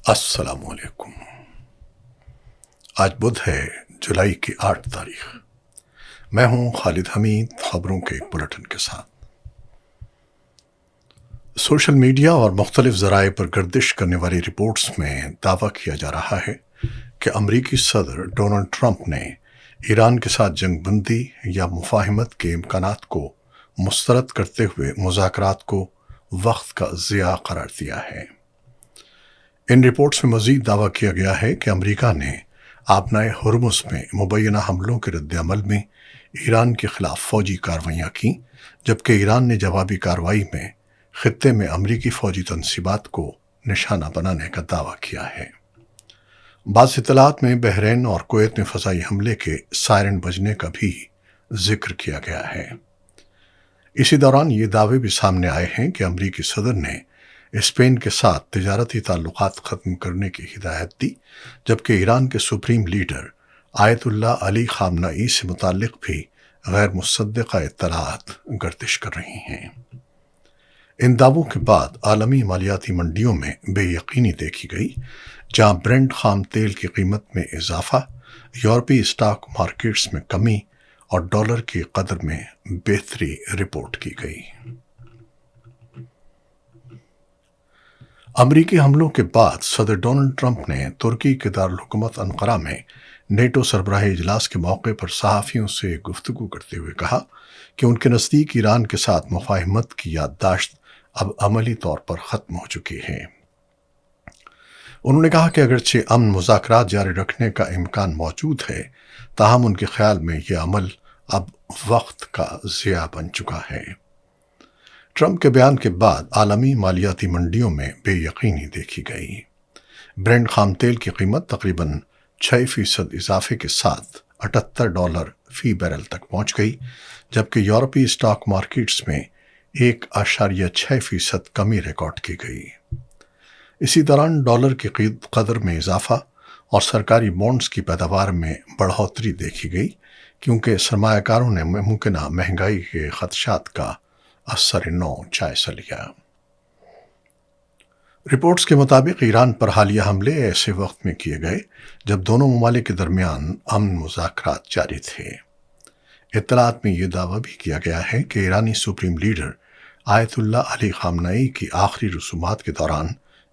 السلام علیکم۔ آج بدھ ہے، جولائی کی 8 تاریخ۔ میں ہوں خالد حمید، خبروں کے ایک بلٹن کے ساتھ۔ سوشل میڈیا اور مختلف ذرائع پر گردش کرنے والی رپورٹس میں دعویٰ کیا جا رہا ہے کہ امریکی صدر ڈونلڈ ٹرمپ نے ایران کے ساتھ جنگ بندی یا مفاہمت کے امکانات کو مسترد کرتے ہوئے مذاکرات کو وقت کا ضیاع قرار دیا ہے۔ ان رپورٹس میں مزید دعویٰ کیا گیا ہے کہ امریکہ نے آبنائے ہرمز میں مبینہ حملوں کے رد عمل میں ایران کے خلاف فوجی کارروائیاں کیں، جبکہ ایران نے جوابی کارروائی میں خطے میں امریکی فوجی تنصیبات کو نشانہ بنانے کا دعویٰ کیا ہے۔ بعض اطلاعات میں بحرین اور کویت میں فضائی حملے کے سائرن بجنے کا بھی ذکر کیا گیا ہے۔ اسی دوران یہ دعوے بھی سامنے آئے ہیں کہ امریکی صدر نے اسپین کے ساتھ تجارتی تعلقات ختم کرنے کی ہدایت دی، جبکہ ایران کے سپریم لیڈر آیت اللہ علی خامنئی سے متعلق بھی غیر مصدقہ اطلاعات گردش کر رہی ہیں۔ ان دعووں کے بعد عالمی مالیاتی منڈیوں میں بے یقینی دیکھی گئی، جہاں برنٹ خام تیل کی قیمت میں اضافہ، یورپی اسٹاک مارکیٹس میں کمی اور ڈالر کی قدر میں بہتری رپورٹ کی گئی۔ امریکی حملوں کے بعد صدر ڈونلڈ ٹرمپ نے ترکی کے دارالحکومت انقرہ میں نیٹو سربراہی اجلاس کے موقع پر صحافیوں سے گفتگو کرتے ہوئے کہا کہ ان کے نزدیک ایران کے ساتھ مفاہمت کی یادداشت اب عملی طور پر ختم ہو چکی ہے۔ انہوں نے کہا کہ اگرچہ امن مذاکرات جاری رکھنے کا امکان موجود ہے، تاہم ان کے خیال میں یہ عمل اب وقت کا ضیاع بن چکا ہے۔ ٹرمپ کے بیان کے بعد عالمی مالیاتی منڈیوں میں بے یقینی دیکھی گئی۔ برنٹ خام تیل کی قیمت تقریباً 6% اضافے کے ساتھ $78 فی بیرل تک پہنچ گئی، جبکہ یورپی اسٹاک مارکیٹس میں 1.6% کمی ریکارڈ کی گئی۔ اسی دوران ڈالر کی قدر میں اضافہ اور سرکاری بانڈز کی پیداوار میں بڑھوتری دیکھی گئی، کیونکہ سرمایہ کاروں نے ممکنہ مہنگائی کے خدشات کا اثر نو جائزہ لیا۔ رپورٹس کے مطابق ایران پر حالیہ حملے ایسے وقت میں کیے گئے جب دونوں ممالک کے درمیان امن مذاکرات جاری تھے۔ اطلاعات میں یہ دعویٰ بھی کیا گیا ہے کہ ایرانی سپریم لیڈر آیت اللہ علی خامنئی کی آخری رسومات کے دوران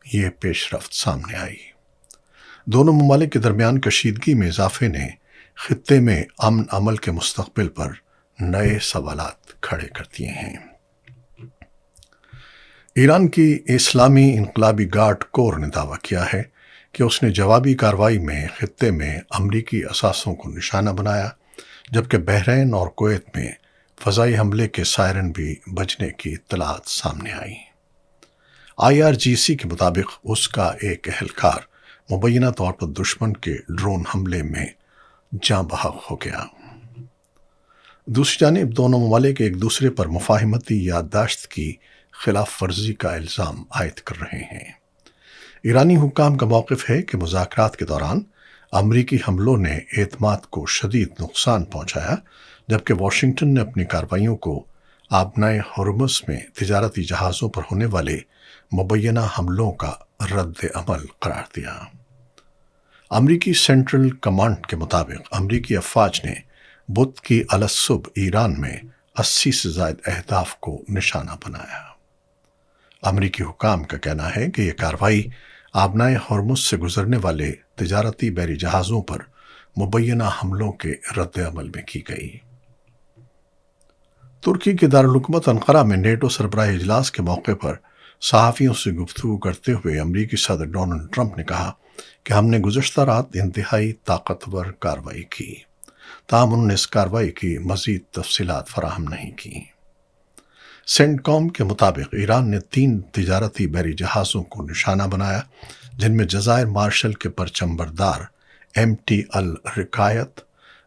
یہ پیش رفت سامنے آئی۔ دونوں ممالک کے درمیان کشیدگی میں اضافے نے خطے میں امن عمل کے مستقبل پر نئے سوالات کھڑے کر دیے ہیں۔ ایران کی اسلامی انقلابی گارڈ کور نے دعویٰ کیا ہے کہ اس نے جوابی کارروائی میں خطے میں امریکی اثاثوں کو نشانہ بنایا، جبکہ بحرین اور کویت میں فضائی حملے کے سائرن بھی بجنے کی اطلاعات سامنے آئیں۔ IRGC کے مطابق اس کا ایک اہلکار مبینہ طور پر دشمن کے ڈرون حملے میں جاں بحق ہو گیا۔ دوسری جانب دونوں ممالک ایک دوسرے پر مفاہمتی یادداشت کی خلاف ورزی کا الزام عائد کر رہے ہیں۔ ایرانی حکام کا موقف ہے کہ مذاکرات کے دوران امریکی حملوں نے اعتماد کو شدید نقصان پہنچایا، جبکہ واشنگٹن نے اپنی کارروائیوں کو آبنائے ہرمز میں تجارتی جہازوں پر ہونے والے مبینہ حملوں کا رد عمل قرار دیا۔ امریکی سینٹرل کمانڈ کے مطابق امریکی افواج نے بدھ کی الصبح ایران میں 80 سے زائد اہداف کو نشانہ بنایا۔ امریکی حکام کا کہنا ہے کہ یہ کارروائی آبنائے ہرمز سے گزرنے والے تجارتی بحری جہازوں پر مبینہ حملوں کے رد عمل میں کی گئی۔ ترکی کے دارالحکومت انقرہ میں نیٹو سربراہی اجلاس کے موقع پر صحافیوں سے گفتگو کرتے ہوئے امریکی صدر ڈونلڈ ٹرمپ نے کہا کہ ہم نے گزشتہ رات انتہائی طاقتور کارروائی کی، تاہم انہوں نے اس کارروائی کی مزید تفصیلات فراہم نہیں کیں۔ سینٹ کام کے مطابق ایران نے 3 تجارتی بحری جہازوں کو نشانہ بنایا، جن میں جزائر مارشل کے پرچم بردار MT الرقایت،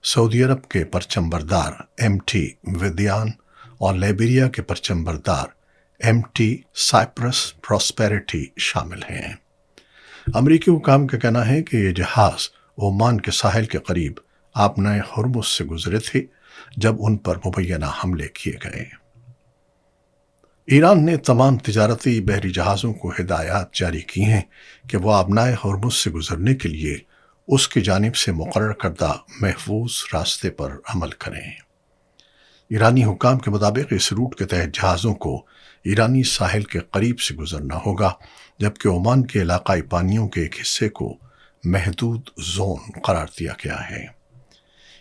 سعودی عرب کے پرچم بردار MT ودیان اور لیبریا کے پرچم بردار MT سائپرس پراسپیرٹی شامل ہیں۔ امریکی حکام کا کہنا ہے کہ یہ جہاز عمان کے ساحل کے قریب آبنائے ہرمز سے گزرے تھے جب ان پر مبینہ حملے کیے گئے۔ ایران نے تمام تجارتی بحری جہازوں کو ہدایات جاری کی ہیں کہ وہ آبنائے ہرمز سے گزرنے کے لیے اس کی جانب سے مقرر کردہ محفوظ راستے پر عمل کریں۔ ایرانی حکام کے مطابق اس روٹ کے تحت جہازوں کو ایرانی ساحل کے قریب سے گزرنا ہوگا، جبکہ عمان کے علاقائی پانیوں کے ایک حصے کو محدود زون قرار دیا گیا ہے۔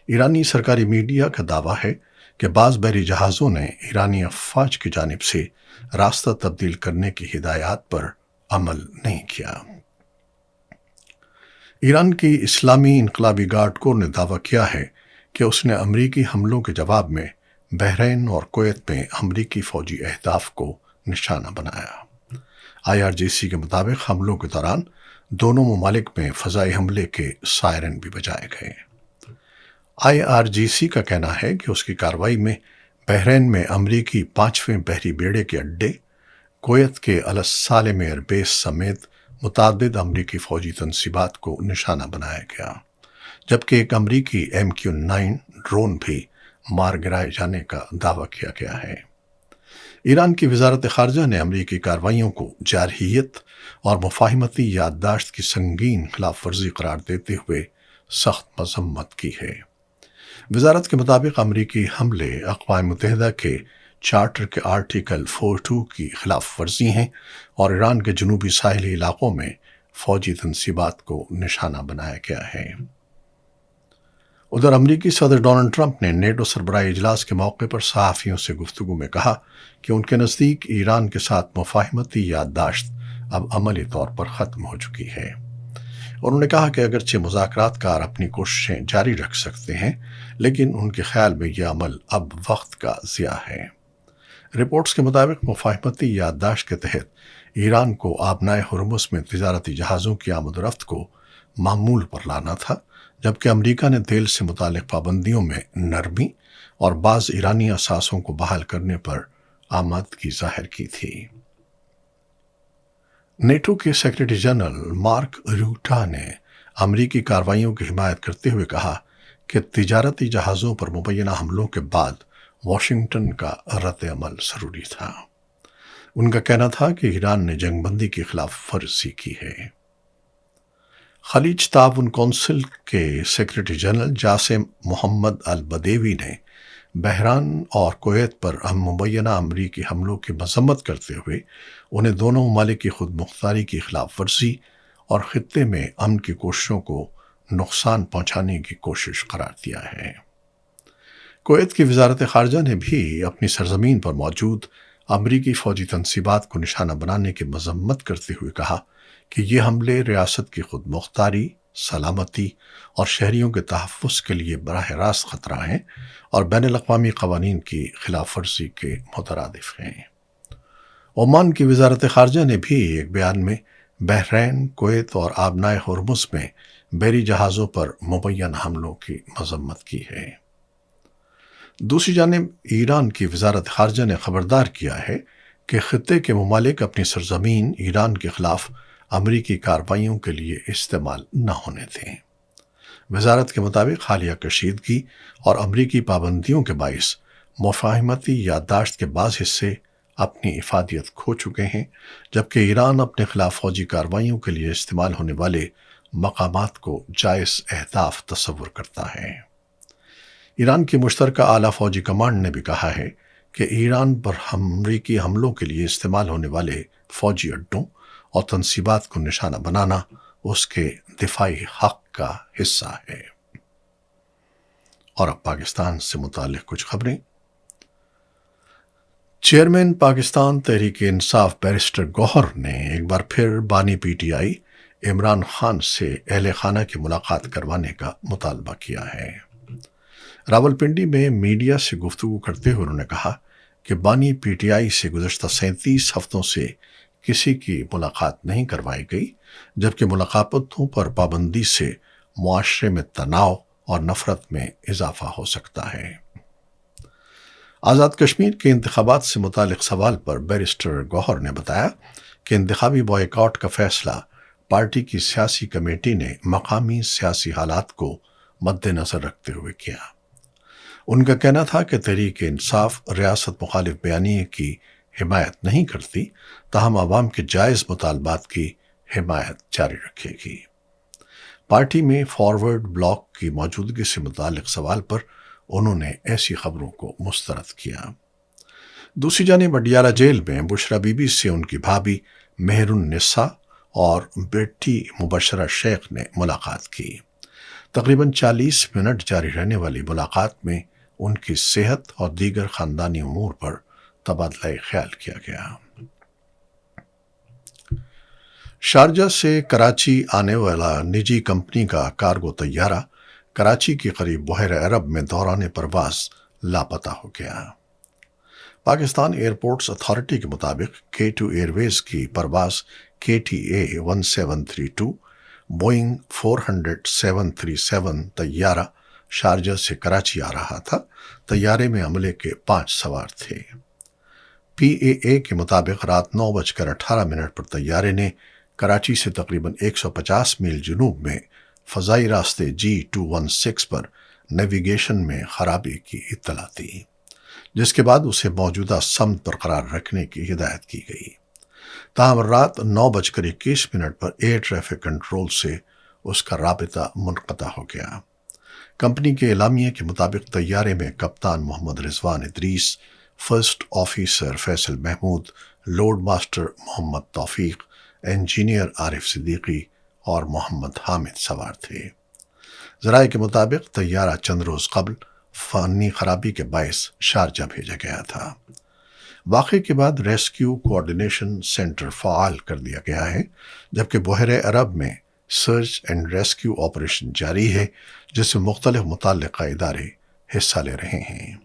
ایرانی سرکاری میڈیا کا دعویٰ ہے کہ بعض بحری جہازوں نے ایرانی افواج کی جانب سے راستہ تبدیل کرنے کی ہدایات پر عمل نہیں کیا۔ ایران کی اسلامی انقلابی گارڈ کور نے دعویٰ کیا ہے کہ اس نے امریکی حملوں کے جواب میں بحرین اور کویت میں امریکی فوجی اہداف کو نشانہ بنایا۔ IRGC کے مطابق حملوں کے دوران دونوں ممالک میں فضائی حملے کے سائرن بھی بجائے گئے۔ IRGC کا کہنا ہے کہ اس کی کارروائی میں بحرین میں امریکی 5ویں بحری بیڑے کے اڈے، کویت کے السالم ایئر بیس سمیت متعدد امریکی فوجی تنصیبات کو نشانہ بنایا گیا، جبکہ ایک امریکی MQ-9 ڈرون بھی مار گرائے جانے کا دعویٰ کیا گیا ہے۔ ایران کی وزارت خارجہ نے امریکی کارروائیوں کو جارحیت اور مفاہمتی یادداشت کی سنگین خلاف ورزی قرار دیتے ہوئے سخت مذمت کی ہے۔ وزارت کے مطابق امریکی حملے اقوام متحدہ کے چارٹر کے آرٹیکل 42 کی خلاف ورزی ہیں اور ایران کے جنوبی ساحلی علاقوں میں فوجی تنصیبات کو نشانہ بنایا گیا ہے۔ ادھر امریکی صدر ڈونلڈ ٹرمپ نے نیٹو سربراہی اجلاس کے موقع پر صحافیوں سے گفتگو میں کہا کہ ان کے نزدیک ایران کے ساتھ مفاہمتی یادداشت اب عملی طور پر ختم ہو چکی ہے۔ انہوں نے کہا کہ اگرچہ مذاکرات کار اپنی کوششیں جاری رکھ سکتے ہیں، لیکن ان کے خیال میں یہ عمل اب وقت کا ضیاع ہے۔ رپورٹس کے مطابق مفاہمتی یادداشت کے تحت ایران کو آبنائے ہرمز میں تجارتی جہازوں کی آمد و رفت کو معمول پر لانا تھا، جبکہ امریکہ نے تیل سے متعلق پابندیوں میں نرمی اور بعض ایرانی اثاثوں کو بحال کرنے پر آمادگی ظاہر کی تھی۔ نیٹو کے سیکریٹری جنرل مارک روٹا نے امریکی کارروائیوں کی حمایت کرتے ہوئے کہا کہ تجارتی جہازوں پر مبینہ حملوں کے بعد واشنگٹن کا رد عمل ضروری تھا۔ ان کا کہنا تھا کہ ایران نے جنگ بندی کی خلاف ورزی کی ہے۔ خلیج تعاون کونسل کے سیکریٹری جنرل جاسم محمد البدیوی نے بحران اور کویت پر مبینہ امریکی حملوں کی مذمت کرتے ہوئے انہیں دونوں ممالک کی خود مختاری کی خلاف ورزی اور خطے میں امن کی کوششوں کو نقصان پہنچانے کی کوشش قرار دیا ہے۔ کویت کی وزارت خارجہ نے بھی اپنی سرزمین پر موجود امریکی فوجی تنصیبات کو نشانہ بنانے کی مذمت کرتے ہوئے کہا کہ یہ حملے ریاست کی خود مختاری، سلامتی اور شہریوں کے تحفظ کے لیے براہ راست خطرہ ہیں اور بین الاقوامی قوانین کی خلاف ورزی کے مترادف ہیں۔ عمان کی وزارت خارجہ نے بھی ایک بیان میں بحرین، کویت اور آبنائے ہرمز میں بحری جہازوں پر مبینہ حملوں کی مذمت کی ہے۔ دوسری جانب ایران کی وزارت خارجہ نے خبردار کیا ہے کہ خطے کے ممالک اپنی سرزمین ایران کے خلاف امریکی کارروائیوں کے لیے استعمال نہ ہونے دیں۔ وزارت کے مطابق حالیہ کشیدگی اور امریکی پابندیوں کے باعث مفاہمتی یادداشت کے بعض حصے اپنی افادیت کھو چکے ہیں، جبکہ ایران اپنے خلاف فوجی کارروائیوں کے لیے استعمال ہونے والے مقامات کو جائز اہداف تصور کرتا ہے۔ ایران کی مشترکہ اعلیٰ فوجی کمانڈ نے بھی کہا ہے کہ ایران پر امریکی حملوں کے لیے استعمال ہونے والے فوجی اڈوں اور تنصیبات کو نشانہ بنانا اس کے دفاعی حق کا حصہ ہے۔ اور اب پاکستان سے متعلق کچھ خبریں۔ چیئرمین پاکستان تحریک انصاف بیرسٹر گوہر نے ایک بار پھر بانی PTI عمران خان سے اہل خانہ کی ملاقات کروانے کا مطالبہ کیا ہے۔ راولپنڈی میں میڈیا سے گفتگو کرتے ہوئے انہوں نے کہا کہ بانی PTI سے گزشتہ 37 ہفتوں سے کسی کی ملاقات نہیں کروائی گئی، جبکہ ملاقاتوں پر پابندی سے معاشرے میں تناؤ اور نفرت میں اضافہ ہو سکتا ہے۔ آزاد کشمیر کے انتخابات سے متعلق سوال پر بیرسٹر گوہر نے بتایا کہ انتخابی بائیکاٹ کا فیصلہ پارٹی کی سیاسی کمیٹی نے مقامی سیاسی حالات کو مد نظر رکھتے ہوئے کیا۔ ان کا کہنا تھا کہ تحریک انصاف ریاست مخالف بیانیے کی حمایت نہیں کرتی تاہم عوام کے جائز مطالبات کی حمایت جاری رکھے گی۔ پارٹی میں فارورڈ بلاک کی موجودگی سے متعلق سوال پر انہوں نے ایسی خبروں کو مسترد کیا۔ دوسری جانب اڈیالہ جیل میں بشرا بی بی سے ان کی بھابھی مہر النساء اور بیٹی مبشرہ شیخ نے ملاقات کی۔ تقریباً 40 منٹ جاری رہنے والی ملاقات میں ان کی صحت اور دیگر خاندانی امور پر تبادلہ خیال کیا گیا۔ شارجہ سے کراچی آنے والا نجی کمپنی کا کارگو طیارہ کراچی کے قریب بحیرہ عرب میں دوران پرواز لاپتہ ہو گیا۔ پاکستان ایئرپورٹس اتھارٹی کے مطابق K2 ایئر ویز کی پرواز KTA 1732 بوئنگ 400-737 طیارہ شارجہ سے کراچی آ رہا تھا۔ طیارے میں عملے کے 5 سوار تھے۔ PAA کے مطابق رات 9:18 پر طیارے نے کراچی سے تقریباً 150 میل جنوب میں فضائی راستے G216 پر نیویگیشن میں خرابی کی اطلاع دی، جس کے بعد اسے موجودہ سمت برقرار رکھنے کی ہدایت کی گئی۔ تاہم رات 9:21 پر ایئر ٹریفک کنٹرول سے اس کا رابطہ منقطع ہو گیا۔ کمپنی کے اعلامیے کے مطابق طیارے میں captain Muhammad Rizwan Idrees, first officer Faisal Mahmood, load master Muhammad Taufiq, engineer عارف صدیقی اور محمد حامد سوار تھے۔ ذرائع کے مطابق طیارہ چند روز قبل فنی خرابی کے باعث شارجہ بھیجا گیا تھا۔ واقعے کے بعد ریسکیو کوآرڈینیشن سینٹر فعال کر دیا گیا ہے، جبکہ بحیرہ عرب میں سرچ اینڈ ریسکیو آپریشن جاری ہے، جس میں مختلف متعلقہ ادارے حصہ لے رہے ہیں۔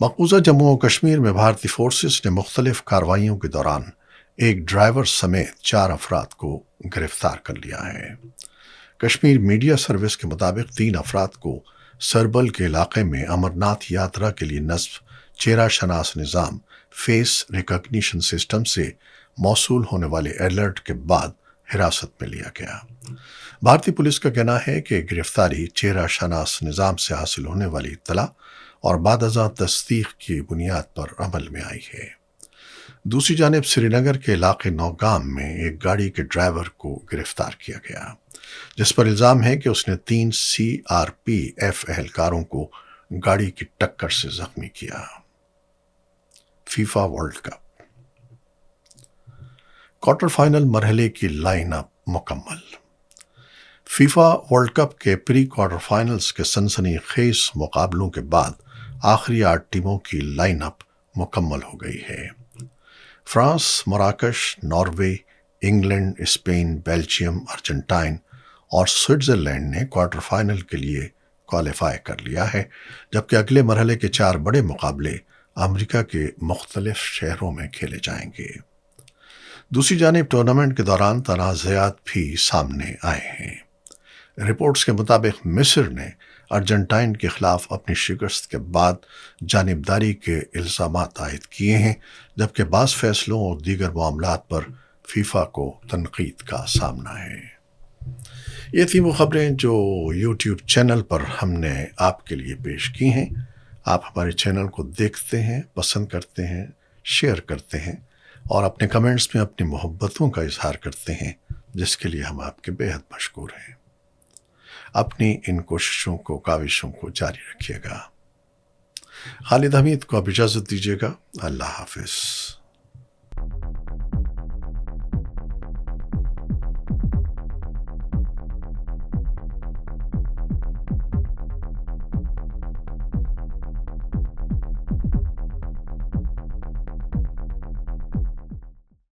مقبوضہ جموں و کشمیر میں بھارتی فورسز نے مختلف کارروائیوں کے دوران ایک ڈرائیور سمیت 4 افراد کو گرفتار کر لیا ہے۔ کشمیر میڈیا سروس کے مطابق 3 افراد کو سربل کے علاقے میں امرناتھ یاترا کے لیے نصب چہرہ شناس نظام فیس ریکگنیشن سسٹم سے موصول ہونے والے الرٹ کے بعد حراست میں لیا گیا۔ بھارتی پولیس کا کہنا ہے کہ گرفتاری چہرہ شناس نظام سے حاصل ہونے والی اطلاع اور بعد ازاں تصدیق کی بنیاد پر عمل میں آئی ہے۔ دوسری جانب سری نگر کے علاقے نوگام میں ایک گاڑی کے ڈرائیور کو گرفتار کیا گیا، جس پر الزام ہے کہ اس نے 3 CRPF اہلکاروں کو گاڑی کی ٹکر سے زخمی کیا۔ FIFA world cup quarter final مرحلے کی لائن اپ مکمل۔ فیفا ورلڈ کپ کے پری کوارٹر فائنلز کے سنسنی خیز مقابلوں کے بعد آخری 8 ٹیموں کی لائن اپ مکمل ہو گئی ہے۔ فرانس، مراکش، Norway, England, Spain, Belgium, Argentina اور سوئٹزرلینڈ نے کوارٹر فائنل کے لیے کوالیفائی کر لیا ہے، جبکہ اگلے مرحلے کے 4 بڑے مقابلے امریکہ کے مختلف شہروں میں کھیلے جائیں گے۔ دوسری جانب ٹورنامنٹ کے دوران تنازعات بھی سامنے آئے ہیں۔ رپورٹس کے مطابق مصر نے ارجنٹائن کے خلاف اپنی شکست کے بعد جانبداری کے الزامات عائد کیے ہیں، جبکہ بعض فیصلوں اور دیگر معاملات پر فیفا کو تنقید کا سامنا ہے۔ یہ تھیں وہ خبریں جو یوٹیوب چینل پر ہم نے آپ کے لیے پیش کی ہیں۔ آپ ہمارے چینل کو دیکھتے ہیں، پسند کرتے ہیں، شیئر کرتے ہیں اور اپنے کمنٹس میں اپنی محبتوں کا اظہار کرتے ہیں، جس کے لیے ہم آپ کے بے حد مشکور ہیں۔ اپنی ان کوششوں کو، کاوشوں کو جاری رکھیے گا۔ خالد حمید کو اب اجازت دیجیے گا۔ اللہ حافظ۔